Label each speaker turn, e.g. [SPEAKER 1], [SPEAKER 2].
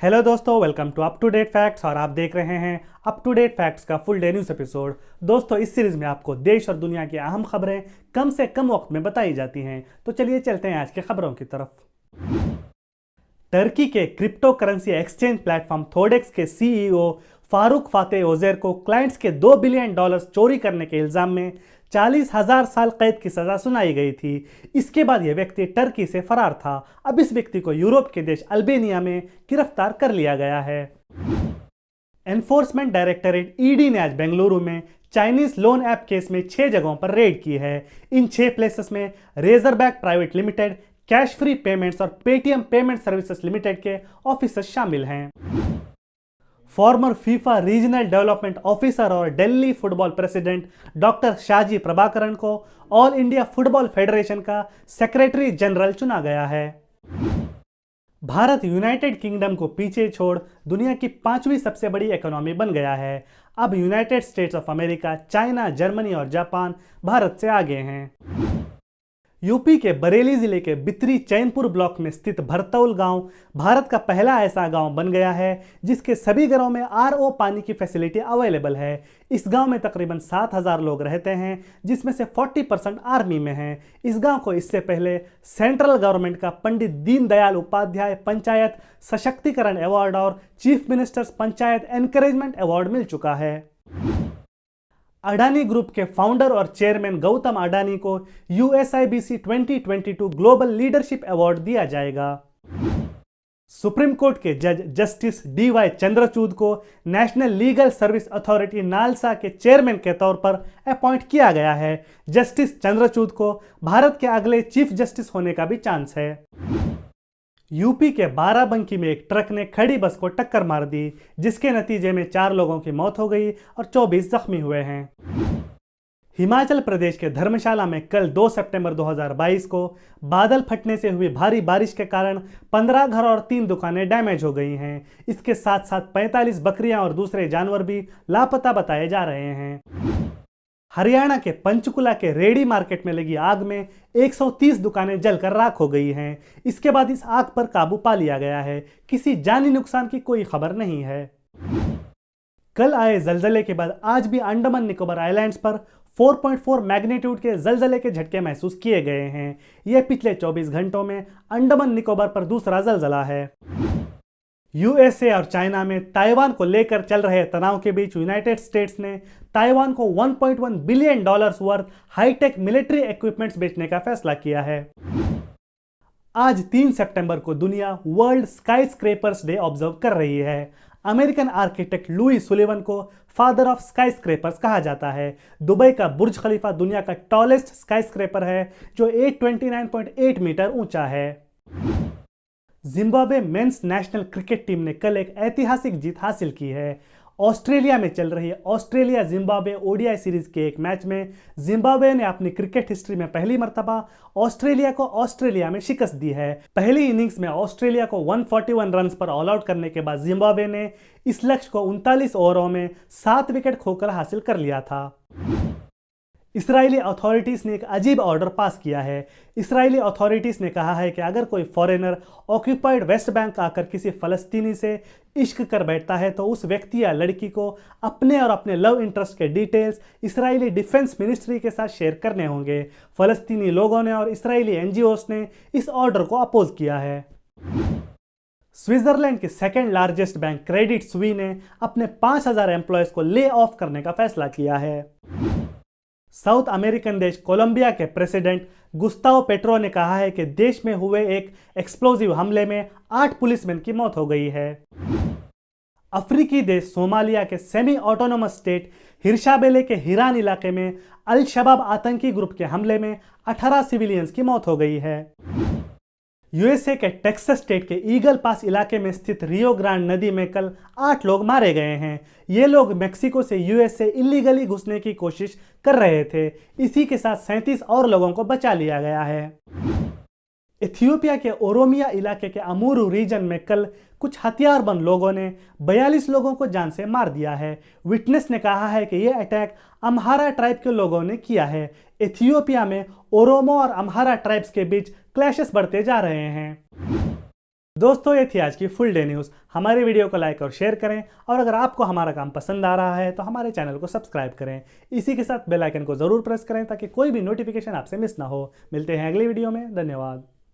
[SPEAKER 1] Hello दोस्तों, welcome to up to date facts और आप देख रहे हैं अप टू डेट फैक्ट्स का फुल डे न्यूज़ एपिसोड। दोस्तों, इस सीरीज में आपको देश और दुनिया की अहम खबरें कम से कम वक्त में बताई जाती हैं। तो चलिए चलते हैं आज की खबरों की तरफ। टर्की के क्रिप्टो करेंसी एक्सचेंज प्लेटफॉर्म थोडेक्स के सीईओ फारूक फाते ओजेर को क्लाइंट्स के $2 बिलियन चोरी करने के इल्जाम में 40,000 साल कैद की सजा सुनाई गई थी। इसके बाद यह व्यक्ति टर्की से फरार था। अब इस व्यक्ति को यूरोप के देश अल्बेनिया में गिरफ्तार कर लिया गया है। एनफोर्समेंट डायरेक्टरेट ईडी ने आज बेंगलुरु में चाइनीज लोन ऐप केस में 6 जगहों पर रेड की है। इन 6 प्लेसेस में Razorback private limited, cash free payments और पेटीएम पेमेंट सर्विसेज लिमिटेड के ऑफिसर्स शामिल हैं। Former FIFA regional development officer और Delhi football president doctor Shaji Prabhakaran को ऑल इंडिया फुटबॉल फेडरेशन का सेक्रेटरी जनरल चुना गया है। भारत यूनाइटेड किंगडम को पीछे छोड़ दुनिया की 5वीं सबसे बड़ी इकोनॉमी बन गया है। अब United states of America, China, Germany और जापान भारत से आगे हैं। यूपी के बरेली जिले के बितरी चैनपुर ब्लॉक में स्थित भरतौल गांव भारत का पहला ऐसा गांव बन गया है जिसके सभी घरों में आरओ पानी की फैसिलिटी अवेलेबल है। इस गांव में तकरीबन 7,000 लोग रहते हैं, जिसमें से 40% आर्मी में हैं। इस गांव को इससे पहले सेंट्रल गवर्नमेंट का पंडित दीनदयाल उपाध्याय पंचायत सशक्तिकरण अवार्ड और chief ministers panchayat encouragement award मिल चुका है। अडानी ग्रुप के फाउंडर और चेयरमैन गौतम अडानी को USIBC 2022 ग्लोबल लीडरशिप अवार्ड दिया जाएगा। सुप्रीम कोर्ट के जज जस्टिस DY चंद्रचूड को national legal service authority NALSA के चेयरमैन के तौर पर अपॉइंट किया गया है। जस्टिस चंद्रचूड को भारत के अगले चीफ जस्टिस होने का भी चांस है। यूपी के बाराबंकी में एक ट्रक ने खड़ी बस को टक्कर मार दी, जिसके नतीजे में 4 लोगों की मौत हो गई और 24 जख्मी हुए हैं। हिमाचल प्रदेश के धर्मशाला में कल 2 सितंबर 2022 को बादल फटने से हुई भारी बारिश के कारण 15 घर और 3 दुकानें डैमेज हो गई हैं। इसके साथ साथ 45 बकरियां और दूसरे जानवर भी लापता बताए जा रहे हैं। हरियाणा के पंचकुला के रेडी मार्केट में लगी आग में 130 दुकानें जलकर राख हो गई हैं। इसके बाद इस आग पर काबू पा लिया गया है। किसी जानी नुकसान की कोई खबर नहीं है। कल आए जलजले के बाद आज भी अंडमान निकोबार आइलैंड्स पर 4.4 मैग्नीट्यूड के जलजले के झटके महसूस किए गए हैं। यह पिछले 24 घंटों में अंडमान निकोबार पर दूसरा जलजला है। USA और चाइना में ताइवान को लेकर चल रहे तनाव के बीच यूनाइटेड स्टेट्स ने ताइवान को $1.1 billion worth high tech military equipments बेचने का फैसला किया है। आज 3 सितंबर को दुनिया world sky scrapers day observe कर रही है। अमेरिकन आर्किटेक्ट लुई सुलिवन को फादर ऑफ स्काई स्क्रेपर्स कहा जाता है। दुबई का बुर्ज खलीफा दुनिया का टॉलेस्ट स्काई स्क्रेपर है, जो 829.8 मीटर ऊंचा है। Zimbabwe mains national cricket team ने कल एक ऐतिहासिक जीत हासिल की है। ऑस्ट्रेलिया में चल रही ऑस्ट्रेलिया जिम्बाब्वे ODI सीरीज के एक मैच में जिम्बाब्वे ने अपनी क्रिकेट हिस्ट्री में पहली मर्तबा ऑस्ट्रेलिया को ऑस्ट्रेलिया में शिकस्त दी है। पहली इनिंग्स में ऑस्ट्रेलिया को 141 रन्स पर ऑल आउट करने के बाद जिम्बाब्वे ने इस लक्ष्य को 39 ओवरों में 7 विकेट खोकर हासिल कर लिया था। इस्राएली अथॉरिटीज़ ने एक अजीब ऑर्डर पास किया है। इस्राएली अथॉरिटीज़ ने कहा है कि अगर कोई फॉरेनर ऑक्यूपाइड वेस्ट बैंक आकर किसी फ़लस्तीनी से इश्क कर बैठता है तो उस व्यक्ति या लड़की को अपने और अपने लव इंटरेस्ट के डिटेल्स इस्राएली डिफेंस मिनिस्ट्री के साथ शेयर करने होंगे। फ़लस्तीनी लोगों ने और इस्राएली NGOs ने इस ऑर्डर को अपोज किया है। स्विट्जरलैंड के सेकेंड लार्जेस्ट बैंक क्रेडिट स्वी ने अपने 5,000 एम्प्लॉयज़ को ले ऑफ करने का फैसला किया है। साउथ अमेरिकन देश कोलंबिया के प्रेसिडेंट गुस्ताव पेट्रो ने कहा है कि देश में हुए एक एक्सप्लोजिव हमले में 8 पुलिसमैन की मौत हो गई है। अफ्रीकी देश सोमालिया के सेमी ऑटोनोमस स्टेट हिरशाबेले के हिरान इलाके में अल शबाब आतंकी ग्रुप के हमले में 18 सिविलियंस की मौत हो गई है। USA के टेक्सास स्टेट के ईगल पास इलाके में स्थित रियो ग्रांड नदी में कल 8 लोग मारे गए हैं। ये लोग मेक्सिको से US से इलीगली घुसने की कोशिश कर रहे थे। इसी के साथ 37 और लोगों को बचा लिया गया है। इथियोपिया के ओरोमिया इलाके के अमूरू रीजन में कल कुछ हथियारबंद लोगों ने 42 लोगों को जान से मार दिया है। विटनेस ने कहा है कि यह अटैक अम्हारा ट्राइब के लोगों ने किया है। इथियोपिया में ओरोमो और अम्हारा ट्राइब्स के बीच क्लैशेस बढ़ते जा रहे हैं। दोस्तों ये थी आज की फुल डे न्यूज़। हमारे वीडियो को लाइक और शेयर करें, और अगर आपको हमारा काम पसंद आ रहा है तो हमारे चैनल को सब्सक्राइब करें। इसी के साथ बेल आइकन को ज़रूर प्रेस करें ताकि कोई भी नोटिफिकेशन आपसे मिस ना हो। मिलते हैं अगली वीडियो में। धन्यवाद।